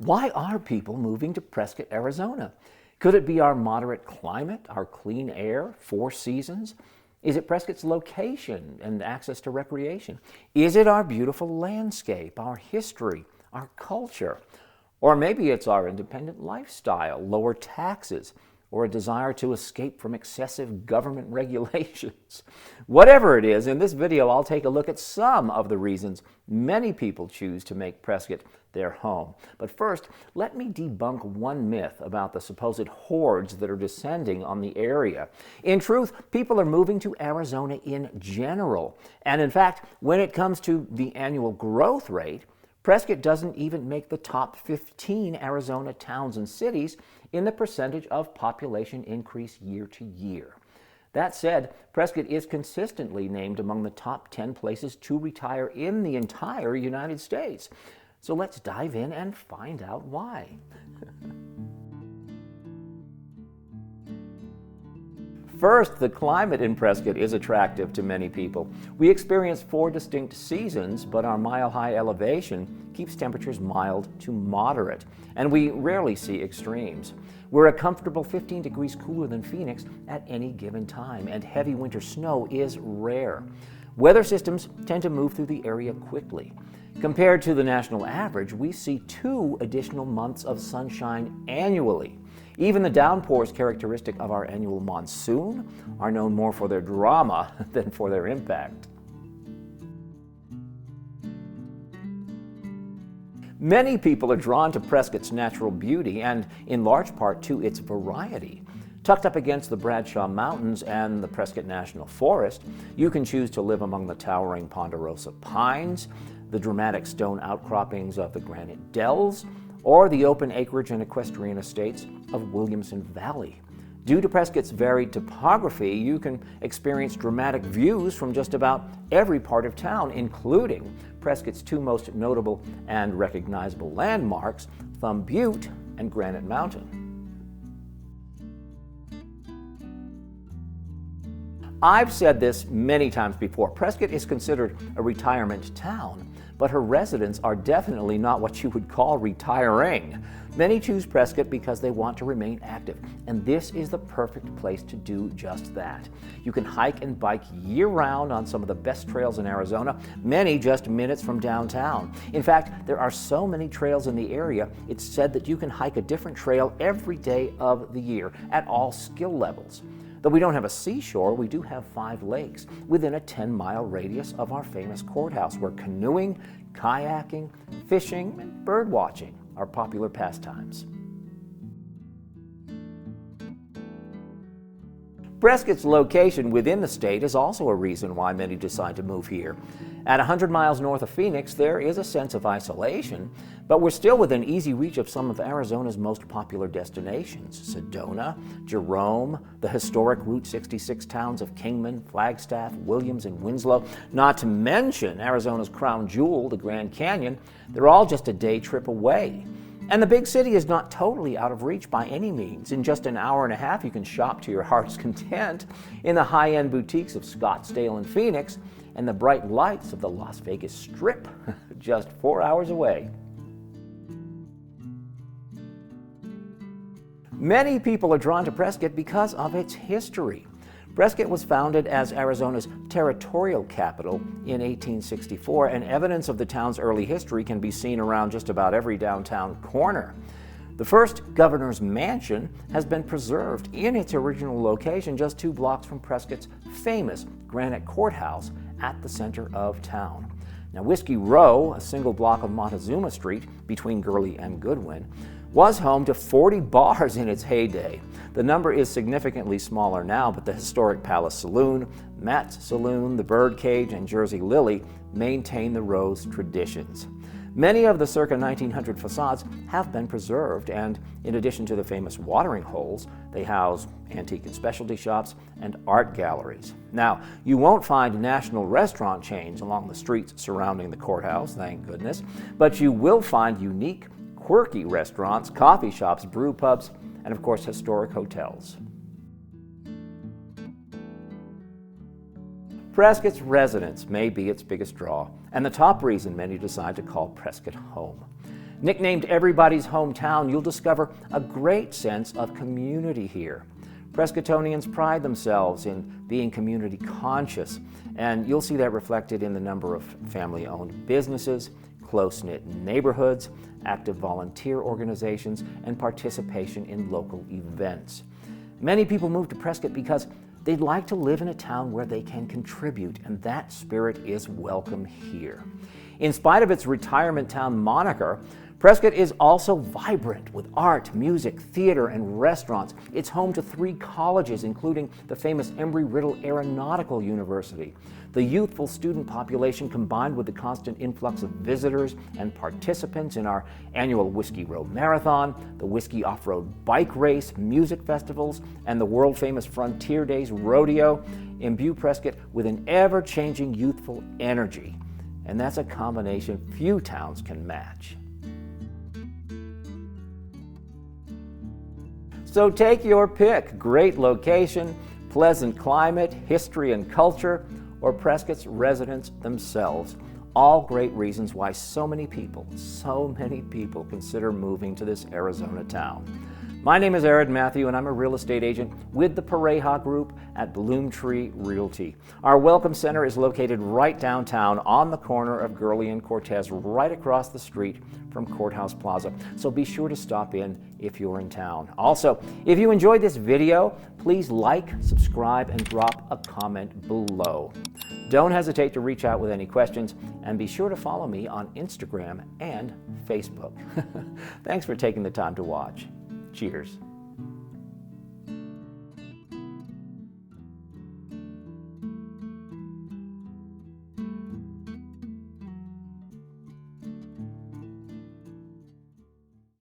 Why are people moving to Prescott, Arizona? Could it be our moderate climate, our clean air, 4 seasons? Is it Prescott's location and access to recreation? Is it our beautiful landscape, our history, our culture? Or maybe it's our independent lifestyle, lower taxes, or a desire to escape from excessive government regulations. Whatever it is, in this video I'll take a look at some of the reasons many people choose to make Prescott their home. But first, let me debunk one myth about the supposed hordes that are descending on the area. In truth, people are moving to Arizona in general. And in fact, when it comes to the annual growth rate, Prescott doesn't even make the top 15 Arizona towns and cities in the percentage of population increase year to year. That said, Prescott is consistently named among the top 10 places to retire in the entire United States. So let's dive in and find out why. First, the climate in Prescott is attractive to many people. We experience 4 distinct seasons, but our mile-high elevation keeps temperatures mild to moderate, and we rarely see extremes. We're a comfortable 15 degrees cooler than Phoenix at any given time, and heavy winter snow is rare. Weather systems tend to move through the area quickly. Compared to the national average, we see 2 additional months of sunshine annually. Even the downpours characteristic of our annual monsoon are known more for their drama than for their impact. Many people are drawn to Prescott's natural beauty and, in large part, to its variety. Tucked up against the Bradshaw Mountains and the Prescott National Forest, you can choose to live among the towering ponderosa pines, the dramatic stone outcroppings of the granite dells, or the open acreage and equestrian estates of Williamson Valley. Due to Prescott's varied topography, you can experience dramatic views from just about every part of town, including Prescott's 2 most notable and recognizable landmarks, Thumb Butte and Granite Mountain. I've said this many times before. Prescott is considered a retirement town, but her residents are definitely not what you would call retiring. Many choose Prescott because they want to remain active, and this is the perfect place to do just that. You can hike and bike year-round on some of the best trails in Arizona, many just minutes from downtown. In fact, there are so many trails in the area, it's said that you can hike a different trail every day of the year at all skill levels. Though we don't have a seashore, we do have 5 lakes within a 10-mile radius of our famous courthouse, where canoeing, kayaking, fishing, and bird watching are popular pastimes. Prescott's location within the state is also a reason why many decide to move here. At 100 miles north of Phoenix, there is a sense of isolation, but we're still within easy reach of some of Arizona's most popular destinations: Sedona, Jerome, the historic Route 66 towns of Kingman, Flagstaff, Williams, and Winslow, not to mention Arizona's crown jewel, the Grand Canyon. They're all just a day trip away. And the big city is not totally out of reach by any means. In just an hour and a half, you can shop to your heart's content in the high-end boutiques of Scottsdale and Phoenix, and the bright lights of the Las Vegas Strip, just 4 hours away. Many people are drawn to Prescott because of its history. Prescott was founded as Arizona's territorial capital in 1864, and evidence of the town's early history can be seen around just about every downtown corner. The first governor's mansion has been preserved in its original location just 2 blocks from Prescott's famous granite courthouse at the center of town. Now, Whiskey Row, a single block of Montezuma Street between Gurley and Goodwin, was home to 40 bars in its heyday. The number is significantly smaller now, but the historic Palace Saloon, Matt's Saloon, the Birdcage, and Jersey Lily maintain the Row's traditions. Many of the circa 1900 facades have been preserved, and in addition to the famous watering holes, they house antique and specialty shops and art galleries. Now, you won't find national restaurant chains along the streets surrounding the courthouse, thank goodness, but you will find unique, quirky restaurants, coffee shops, brew pubs, and of course historic hotels. Prescott's residents may be its biggest draw, and the top reason many decide to call Prescott home. Nicknamed everybody's hometown, you'll discover a great sense of community here. Prescottonians pride themselves in being community conscious, and you'll see that reflected in the number of family-owned businesses, close-knit neighborhoods, active volunteer organizations, and participation in local events. Many people move to Prescott because they'd like to live in a town where they can contribute, and that spirit is welcome here. In spite of its retirement town moniker, Prescott is also vibrant with art, music, theater, and restaurants. It's home to 3 colleges, including the famous Embry-Riddle Aeronautical University. The youthful student population, combined with the constant influx of visitors and participants in our annual Whiskey Road Marathon, the Whiskey Off-Road Bike Race, music festivals, and the world-famous Frontier Days Rodeo, imbue Prescott with an ever-changing youthful energy. And that's a combination few towns can match. So take your pick: great location, pleasant climate, history and culture, or Prescott's residents themselves. All great reasons why so many people consider moving to this Arizona town. My name is Ered Matthew, and I'm a real estate agent with the Pareja Group at BloomTree Realty. Our Welcome Center is located right downtown on the corner of Gurley and Cortez, right across the street from Courthouse Plaza. So be sure to stop in if you're in town. Also, if you enjoyed this video, please like, subscribe, and drop a comment below. Don't hesitate to reach out with any questions, and be sure to follow me on Instagram and Facebook. Thanks for taking the time to watch. Cheers.